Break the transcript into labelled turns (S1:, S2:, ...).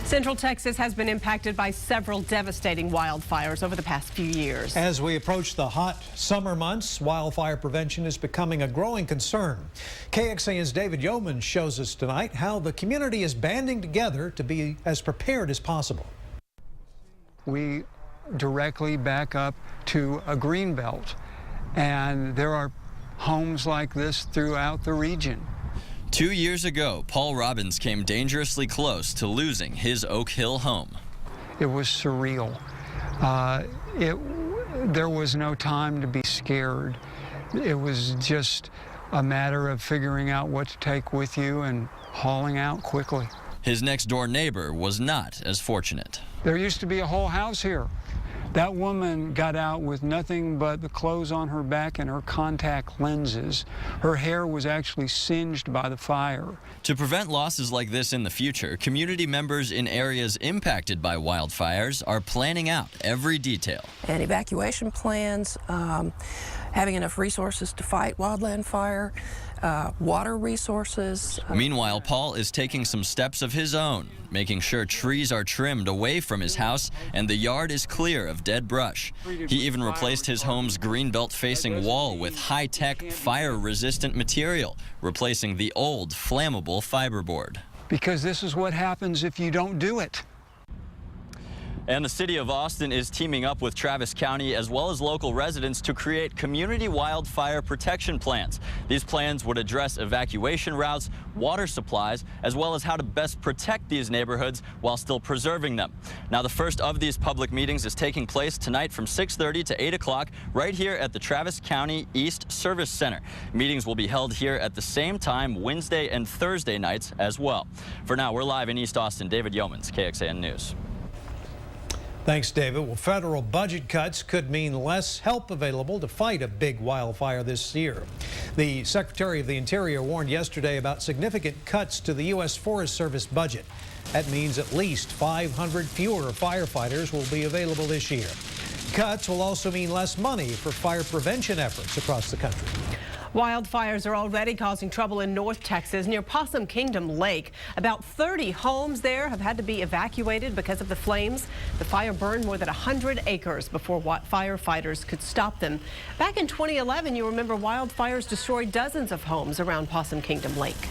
S1: Central Texas has been impacted by several devastating wildfires over the past few years.
S2: As we approach the hot summer months, wildfire prevention is becoming a growing concern. KXAN's David Yeoman shows us tonight how the community is banding together to be as prepared as possible.
S3: We directly back up to a green belt, and there are homes like this throughout the region.
S4: 2 years ago, Paul Robbins came dangerously close to losing his Oak Hill home.
S3: It was surreal. There was no time to be scared. It was just a matter of figuring out what to take with you and hauling out quickly.
S4: His next-door neighbor was not as fortunate.
S3: There used to be a whole house here. That woman got out with nothing but the clothes on her back and her contact lenses. Her hair was actually singed by the fire.
S4: To prevent losses like this in the future, community members in areas impacted by wildfires are planning out every detail.
S5: And evacuation plans, having enough resources to fight wildland fire, water resources.
S4: Meanwhile, Paul is taking some steps of his own, making sure trees are trimmed away from his house and the yard is clear of dead brush. He even replaced his home's greenbelt-facing wall with high-tech, fire-resistant material, replacing the old flammable fiberboard.
S3: Because this is what happens if you don't do it.
S4: And the city of Austin is teaming up with Travis County as well as local residents to create community wildfire protection plans. These plans would address evacuation routes, water supplies, as well as how to best protect these neighborhoods while still preserving them. Now, the first of these public meetings is taking place tonight from 6:30 to 8 o'clock right here at the Travis County East Service Center. Meetings will be held here at the same time Wednesday and Thursday nights as well. For now, we're live in East Austin. David Yeomans, KXAN News.
S2: Thanks, David. Well, federal budget cuts could mean less help available to fight a big wildfire this year. The Secretary of the Interior warned yesterday about significant cuts to the U.S. Forest Service budget. That means at least 500 fewer firefighters will be available this year. Cuts will also mean less money for fire prevention efforts across the country.
S1: Wildfires are already causing trouble in North Texas near Possum Kingdom Lake. About 30 homes there have had to be evacuated because of the flames. The fire burned more than 100 acres before firefighters could stop them. Back in 2011, you remember wildfires destroyed dozens of homes around Possum Kingdom Lake.